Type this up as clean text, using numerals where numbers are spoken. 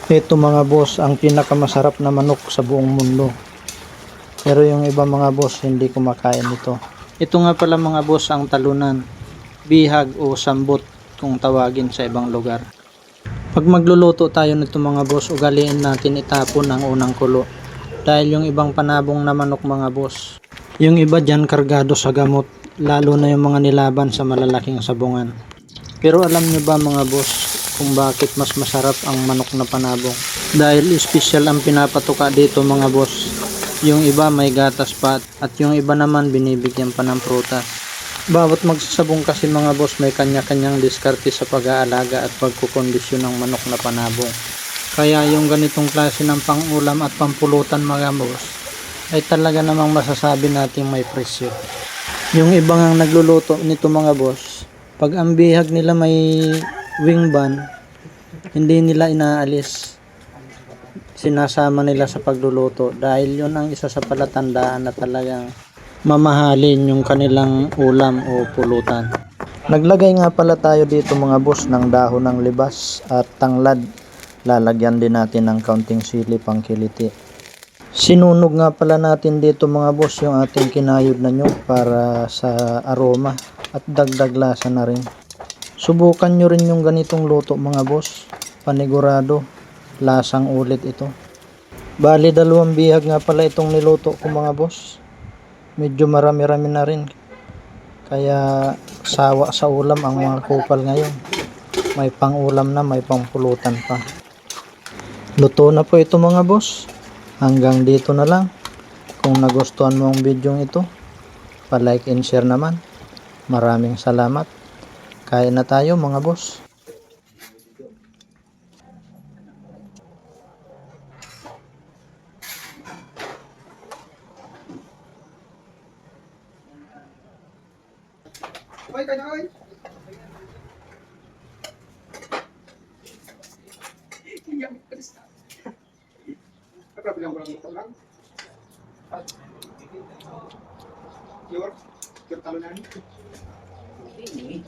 Ito mga boss, ang pinakamasarap na manok sa buong mundo. Pero yung iba mga boss, hindi kumakain ito. Ito nga pala mga boss ang talunan, bihag o sambot kung tawagin sa ibang lugar. Pag magluluto tayo nito mga boss, ugaliin natin itapon ang unang kulo. Dahil yung ibang panabong na manok mga boss, yung iba dyan kargado sa gamot, lalo na yung mga nilaban sa malalaking sabungan. Pero alam nyo ba mga boss, kung bakit mas masarap ang manok na panabong? Dahil special ang pinapatuka dito mga boss. Yung iba may gatas pa at yung iba naman binibigyan pa ng prutas. Bawat magsasabong kasi mga boss may kanya-kanyang diskarte sa pag-aalaga at pagkukondisyon ng manok na panabong. Kaya yung ganitong klase ng pang-ulam at pampulutan mga boss ay talaga namang masasabi nating may presyo. Yung ibang ang nagluluto nito mga boss, pag ang bihag nila may wing bun, hindi nila inaalis. Sinasama nila sa pagluluto dahil yun ang isa sa palatandaan na talagang mamahalin yung kanilang ulam o pulutan. Naglagay nga pala tayo dito mga boss ng dahon ng libas at tanglad. Lalagyan din natin ng kaunting sili pang kiliti. Sinunog nga pala natin dito mga boss yung ating kinayod na nyug para sa aroma at dagdag lasa na rin. Subukan nyo rin yung ganitong luto mga boss. Panigurado, lasang ulit ito. Bali 2 bihag nga pala itong niluto ko mga boss. Medyo marami-rami na rin. Kaya sawa sa ulam ang mga kupal ngayon. May pang ulam na, may pang pulutan pa. Luto na po ito mga boss. Hanggang dito na lang. Kung nagustuhan mo ang video ito, pa-like and share naman. Maraming salamat. Kain na tayo mga boss. Hoy, kain na, hoy. Iyak ka na. Kaprabilang ko lang ito lang. Your talunan. Ini.